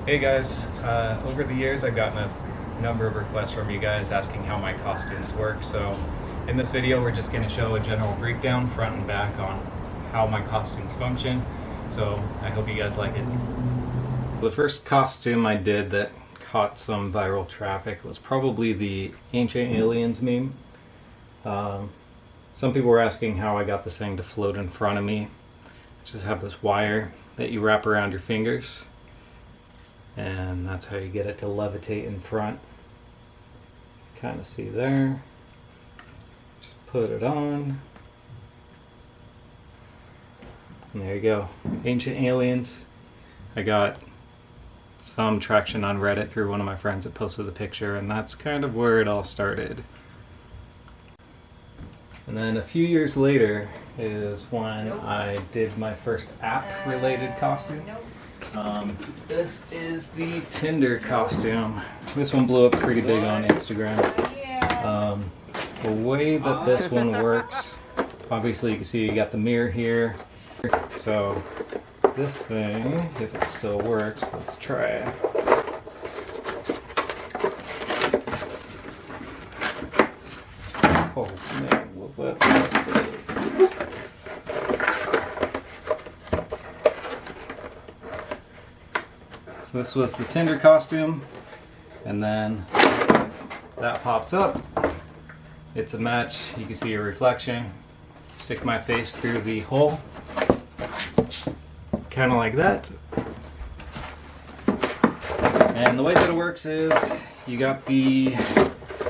Hey guys, over the years I've gotten a number of requests from you guys asking how my costumes work, so in this video we're just going to show a general breakdown front and back on how my costumes function, so I hope you guys like it. The first costume I did that caught some viral traffic was probably the Ancient Aliens meme. Some people were asking how I got this thing to float in front of me. Just have this wire that you wrap around your fingers, and that's how you get it to levitate in front. Kind of see there. Just put it on. And there you go. Ancient Aliens. I got some traction on Reddit through one of my friends that posted the picture, and that's kind of where it all started. And then a few years later is when I did my first app-related costume. This is the Tinder costume. This one blew up pretty big on Instagram. The way that this one works, obviously you can see you got the mirror here. So this thing, if it still works, let's try it. Oh man, will that stay? So this was the Tinder costume, and then that pops up. It's a match. You can see your reflection. Stick my face through the hole, kind of like that. And the way that it works is you got the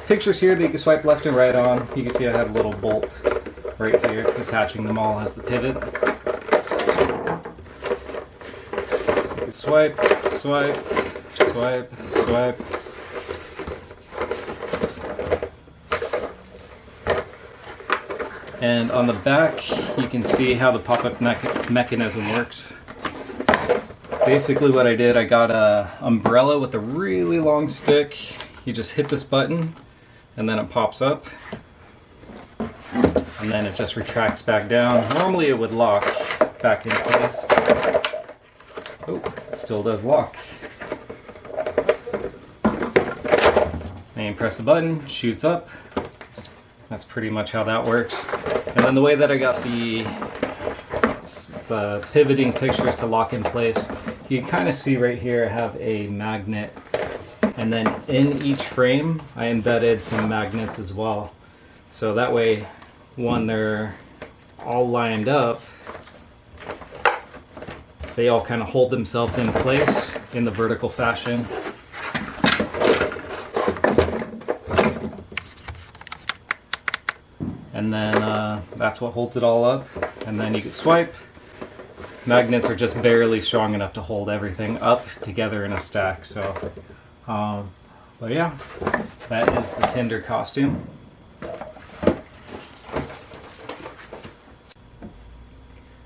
pictures here that you can swipe left and right on. You can see I have a little bolt right here attaching them all as the pivot. So you can swipe, swipe, swipe, swipe. And on the back, you can see how the pop-up mechanism works. Basically what I did, I got an umbrella with a really long stick. You just hit this button, and then it pops up. And then it just retracts back down. Normally it would lock back in place. Oh, it still does lock. And you press the button, shoots up. That's pretty much how that works. And then the way that I got the pivoting pictures to lock in place, you can kind of see right here I have a magnet, and then in each frame I embedded some magnets as well. So that way, when they're all lined up, they all kind of hold themselves in place in the vertical fashion. And then that's what holds it all up. And then you can swipe. Magnets are just barely strong enough to hold everything up together in a stack. So, but yeah, that is the Tinder costume.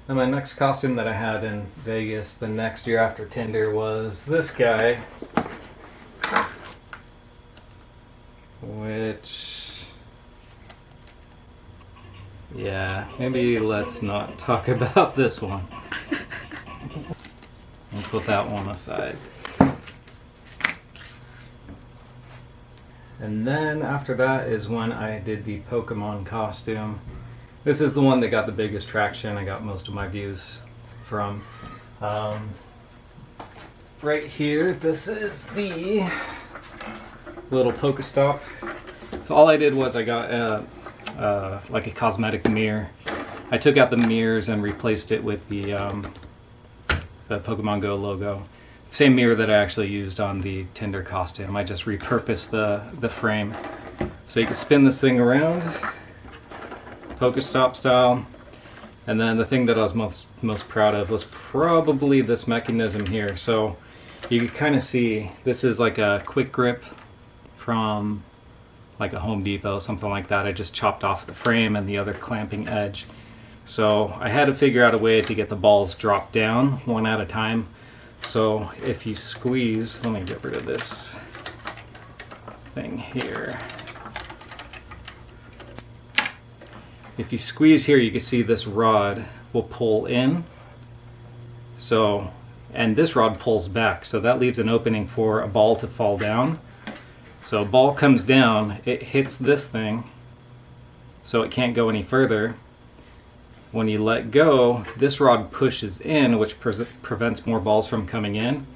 And my next costume that I had in Vegas the next year after Tinder was this guy, which, yeah, maybe let's not talk about this one. We'll put that one aside. And then after that is when I did the Pokemon costume. This is the one that got the biggest traction. I got most of my views from. Right here, this is the little Pokestop. So all I did was I got like a cosmetic mirror. I took out the mirrors and replaced it with the Pokemon Go logo. Same mirror that I actually used on the Tinder costume. I just repurposed the frame. So you can spin this thing around, Pokestop style. And then the thing that I was most proud of was probably this mechanism here. So you can kind of see this is like a quick grip from like a Home Depot, something like that. I just chopped off the frame and the other clamping edge. So I had to figure out a way to get the balls dropped down one at a time. So if you squeeze, let me get rid of this thing here. If you squeeze here, you can see this rod will pull in. So and this rod pulls back, so that leaves an opening for a ball to fall down. So a ball comes down, it hits this thing, so it can't go any further. When you let go, this rod pushes in, which prevents more balls from coming in,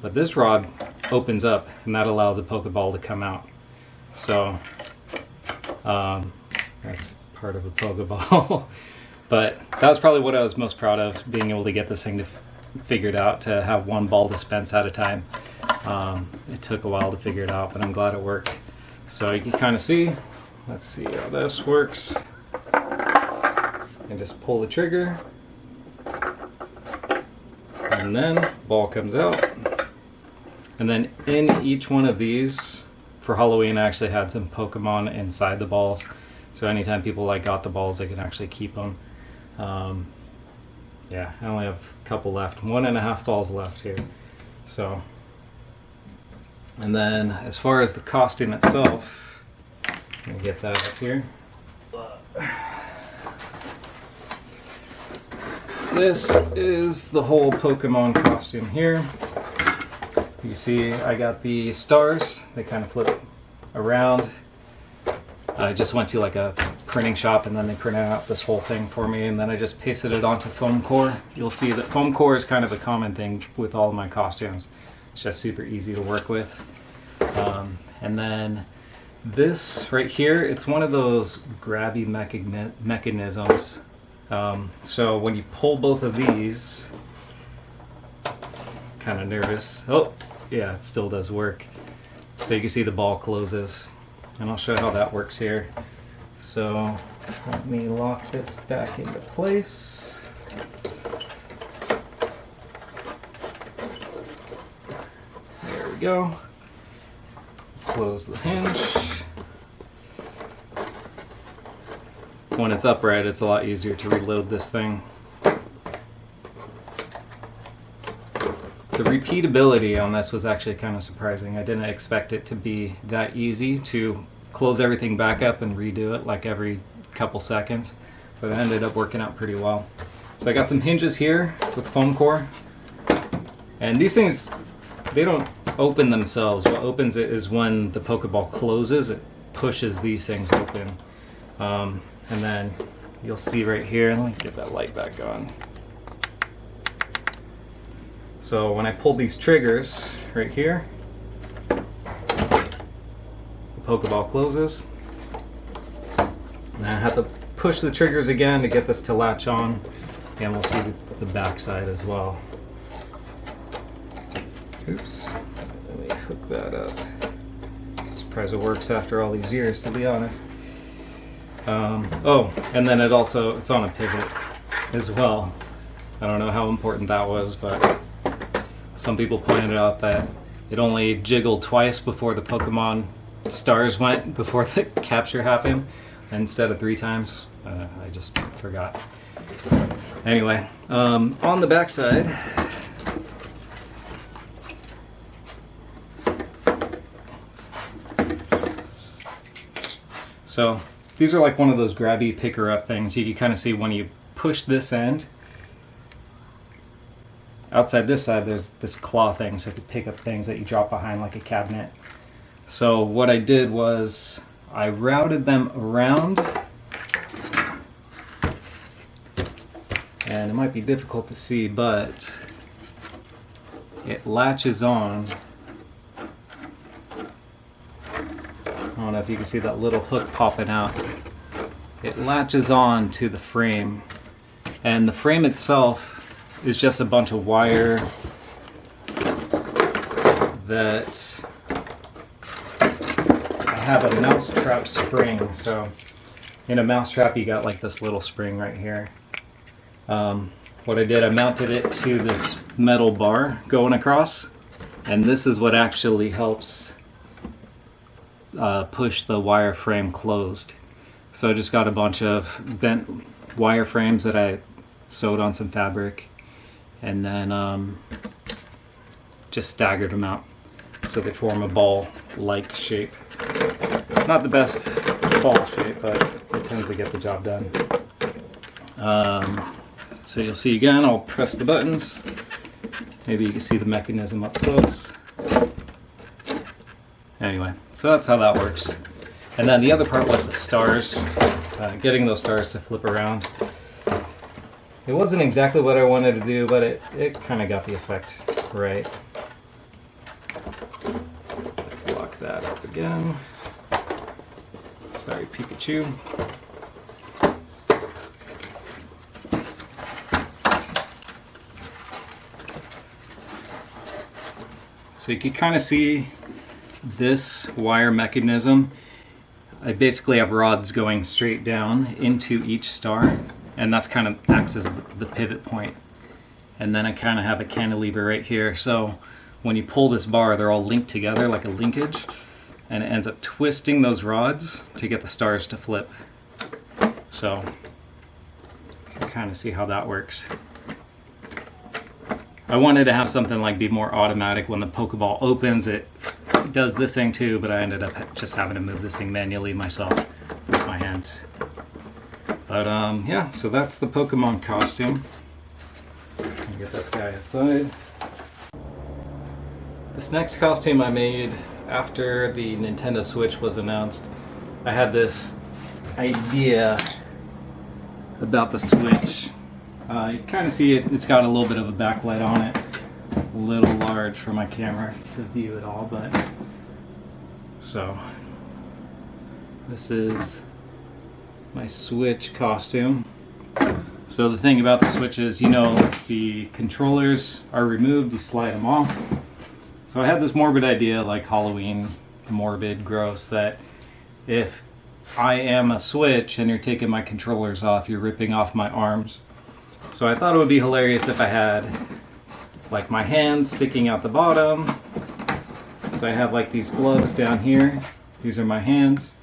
but this rod opens up, and that allows a Pokeball to come out. So that's part of a Pokeball. But that was probably what I was most proud of, being able to get this thing figured out, to have one ball dispense at a time. It took a while to figure it out, but I'm glad it worked. So you can kind of see, let's see how this works. And just pull the trigger, and then ball comes out. And then in each one of these, for Halloween, I actually had some Pokemon inside the balls. So anytime people got the balls, they can actually keep them. Yeah, I only have a couple left. 1.5 balls left here. So, and then as far as the costume itself, let me get that up here. This is the whole Pokemon costume here. You see I got the stars. They kind of flip around. I just went to a printing shop, and then they printed out this whole thing for me, and then I just pasted it onto foam core. You'll see that foam core is kind of a common thing with all of my costumes. It's just super easy to work with. And then this right here, it's one of those grabby mechanisms. So when you pull both of these, kind of nervous. Oh, yeah, it still does work. So you can see the ball closes, and I'll show you how that works here. So let me lock this back into place. There we go. Close the hinge. When it's upright, it's a lot easier to reload this thing. The repeatability on this was actually kind of surprising. I didn't expect it to be that easy to close everything back up and redo it every couple seconds, but it ended up working out pretty well. So I got some hinges here with foam core, and these things, they don't open themselves. What opens it is when the Pokeball closes, it pushes these things open. And then you'll see right here, let me get that light back on. So when I pull these triggers right here, the Pokeball closes. And I have to push the triggers again to get this to latch on, and we'll see the back side as well. Oops, let me hook that up. Surprised it works after all these years, to be honest. Oh, and then it's on a pivot as well. I don't know how important that was, but some people pointed out that it only jiggled twice before the Pokemon stars went, before the capture happened, instead of 3 times. I just forgot. Anyway, on the back side, so these are one of those grabby picker-up things. You can kind of see when you push this end, outside this side there's this claw thing, so you can pick up things that you drop behind like a cabinet. So what I did was I routed them around, and it might be difficult to see, but it latches on. I don't know if you can see that little hook popping out. It latches on to the frame, and the frame itself is just a bunch of wire that I have a mousetrap spring. So in a mousetrap you got this little spring right here. What I did, I mounted it to this metal bar going across, and this is what actually helps push the wire frame closed. So I just got a bunch of bent wire frames that I sewed on some fabric, and then just staggered them out so they form a ball-like shape. Not the best ball shape, but it tends to get the job done. So you'll see again, I'll press the buttons, Maybe you can see the mechanism up close. Anyway, so that's how that works. And then the other part was the stars, getting those stars to flip around. It wasn't exactly what I wanted to do, but it kind of got the effect right. Let's lock that up again. Sorry, Pikachu. So you can kind of see this wire mechanism. I basically have rods going straight down into each star, and that's kind of acts as the pivot point. And then I kind of have a cantilever right here. So when you pull this bar, they're all linked together like a linkage, and it ends up twisting those rods to get the stars to flip. So you can kind of see how that works. I wanted to have something like be more automatic. When the Pokeball opens, it does this thing too, but I ended up just having to move this thing manually myself with my hands. But yeah, so that's the Pokemon costume. I'll get this guy aside. This next costume I made after the Nintendo Switch was announced. I had this idea about the Switch. You kind of see it's got a little bit of a backlight on it. A little large for my camera to view it all, but so this is my Switch costume. So the thing about the Switch is, you know, the controllers are removed, you slide them off. So I had this morbid idea, like Halloween, morbid, gross, that if I am a Switch and you're taking my controllers off, you're ripping off my arms. So I thought it would be hilarious if I had like my hands sticking out the bottom. So I have like these gloves down here. These are my hands.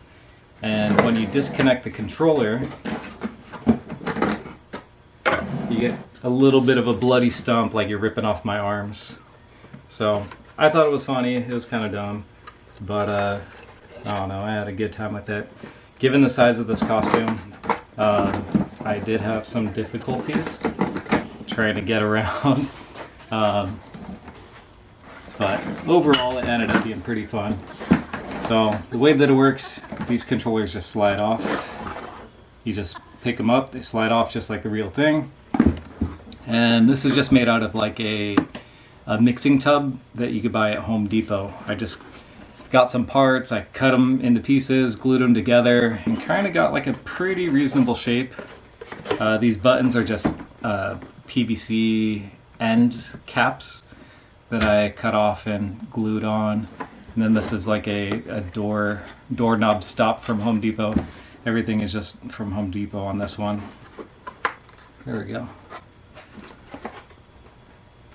And when you disconnect the controller, you get a little bit of a bloody stump like you're ripping off my arms. So I thought it was funny. It was kind of dumb. But I don't know, I had a good time with it. Given the size of this costume, I did have some difficulties trying to get around. But overall it ended up being pretty fun. So the way that it works, these controllers just slide off. You just pick them up, they slide off just like the real thing. And this is just made out of like a mixing tub that you could buy at Home Depot. I just got some parts, I cut them into pieces, glued them together, and kind of got like a pretty reasonable shape. These buttons are just PVC end caps that I cut off and glued on. And then this is like a doorknob stop from Home Depot. Everything is just from Home Depot on this one. There we go.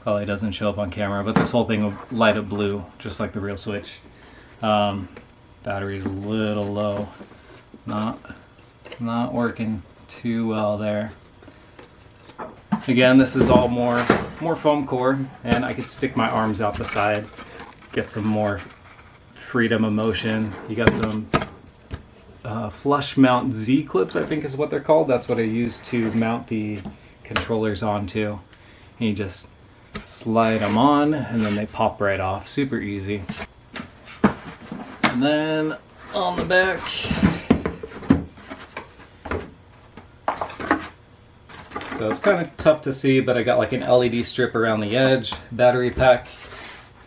Probably doesn't show up on camera, but this whole thing will light up blue, just like the real Switch. Battery's a little low. Not working too well there. Again, this is all more foam core, and I could stick my arms out the side, get some more freedom of motion. You got some flush mount Z clips, I think is what they're called. That's what I use to mount the controllers onto. And you just slide them on, and then they pop right off. Super easy. And then on the back, so it's kind of tough to see, but I got like an LED strip around the edge, battery pack,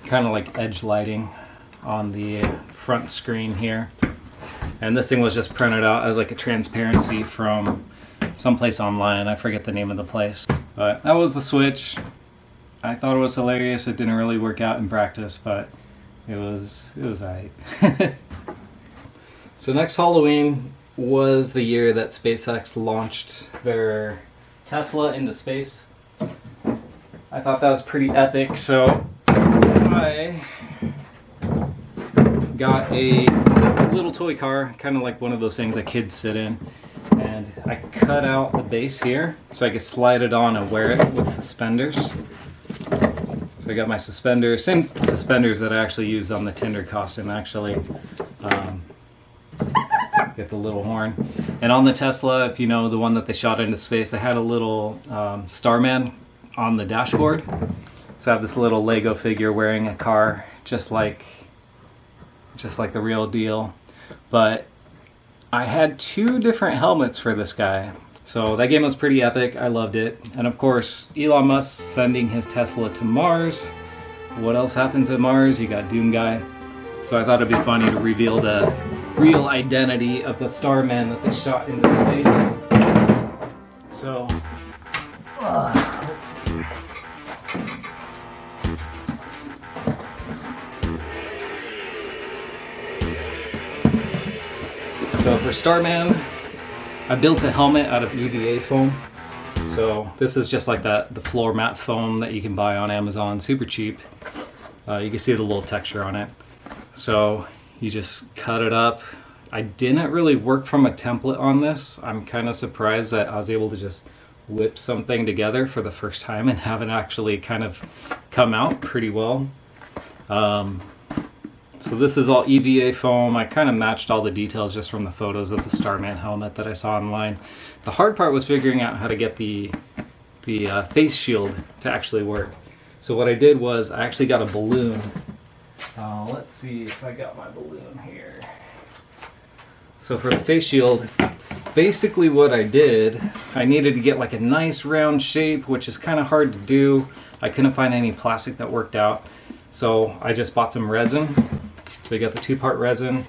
kind of like edge lighting on the front screen here. And this thing was just printed out as like a transparency from someplace online. I forget the name of the place. But that was the Switch. I thought it was hilarious. It didn't really work out in practice, but it was alright. So next Halloween was the year that SpaceX launched their Tesla into space. I thought that was pretty epic, so I got a little toy car, kind of like one of those things that kids sit in, and I cut out the base here so I could slide it on and wear it with suspenders. So I got my suspenders, same suspenders that I actually used on the Tinder costume actually. Get the little horn. And on the Tesla, if you know the one that they shot into space, they had a little Starman on the dashboard. So I have this little Lego figure wearing a car, just like the real deal. But I had 2 different helmets for this guy. So that game was pretty epic. I loved it. And of course, Elon Musk sending his Tesla to Mars. What else happens at Mars? You got Doomguy. So I thought it'd be funny to reveal the real identity of the Starman that they shot into space. So, let's see. So for Starman, I built a helmet out of EVA foam. So this is just like the floor mat foam that you can buy on Amazon, super cheap. You can see the little texture on it. So you just cut it up. I didn't really work from a template on this. I'm kind of surprised that I was able to just whip something together for the first time and have it actually kind of come out pretty well. So this is all EVA foam. I kind of matched all the details just from the photos of the Starman helmet that I saw online. The hard part was figuring out how to get the face shield to actually work. So what I did was I actually got a balloon. Let's see if I got my balloon here. So for the face shield, basically what I did, I needed to get like a nice round shape, which is kind of hard to do. I couldn't find any plastic that worked out. So I just bought some resin. So I got the 2-part resin,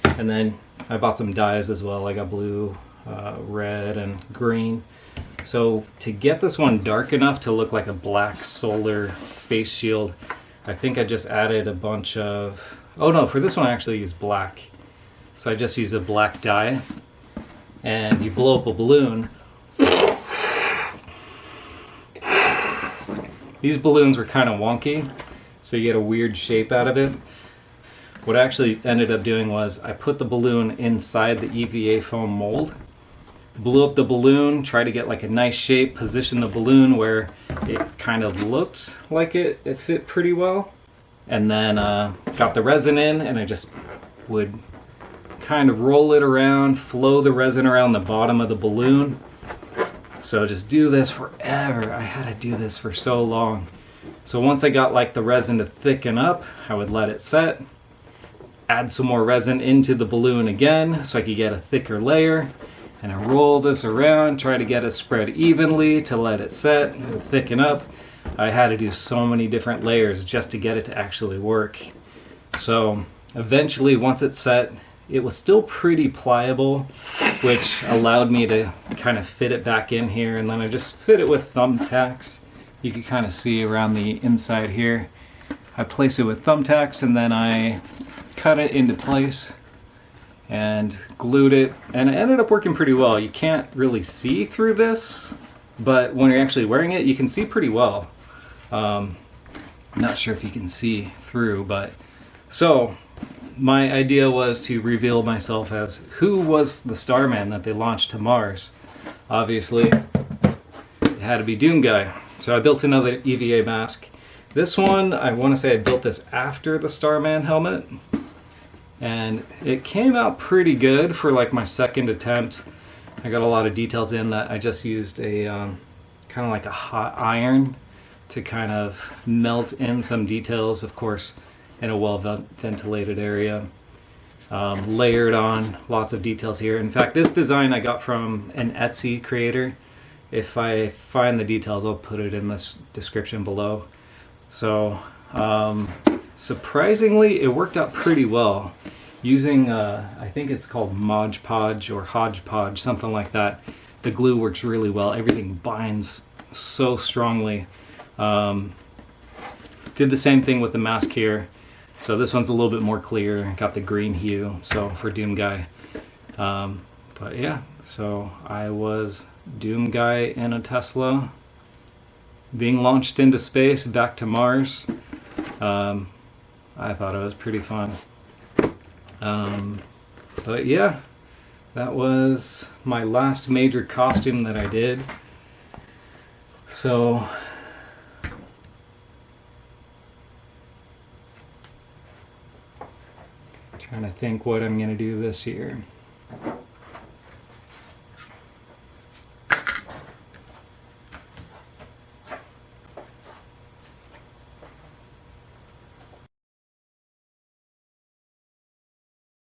and then I bought some dyes as well. I got blue, red, and green. So to get this one dark enough to look like a black solar face shield, I think I just added a bunch of... Oh no, for this one I actually used black. So I just used a black dye, and you blow up a balloon. These balloons were kind of wonky, so you get a weird shape out of it. What I actually ended up doing was I put the balloon inside the EVA foam mold, blew up the balloon, tried to get like a nice shape, position the balloon where it kind of looked like it fit pretty well, and then got the resin in, and I just would kind of roll it around, flow the resin around the bottom of the balloon. So just do this forever. I had to do this for so long. So once I got like the resin to thicken up, I would let it set, add some more resin into the balloon again so I could get a thicker layer, and I roll this around, try to get it spread evenly to let it set and thicken up. I had to do so many different layers just to get it to actually work. So eventually, once it's set, it was still pretty pliable, which allowed me to kind of fit it back in here, and then I just fit it with thumbtacks. You can kind of see around the inside here. I placed it with thumbtacks, and then I cut it into place and glued it, and it ended up working pretty well. You can't really see through this, but when you're actually wearing it, you can see pretty well. I'm not sure if you can see through, but so my idea was to reveal myself as who was the Starman that they launched to Mars. Obviously, it had to be Doomguy. So I built another EVA mask. This one, I want to say I built this after the Starman helmet, and it came out pretty good for like my second attempt. I got a lot of details in that I just used a kind of like a hot iron to kind of melt in some details, of course, in a well-ventilated area. Layered on lots of details here. In fact, this design I got from an Etsy creator. If I find the details, I'll put it in the description below. So, surprisingly, it worked out pretty well. Using, I think it's called Mod Podge or Hodgepodge, something like that. The glue works really well. Everything binds so strongly. Did the same thing with the mask here. So this one's a little bit more clear. Got the green hue, so for Doomguy. But yeah, so I was Doomguy in a Tesla, being launched into space, back to Mars. I thought it was pretty fun. But yeah, that was my last major costume that I did. So trying to think what I'm gonna do this year.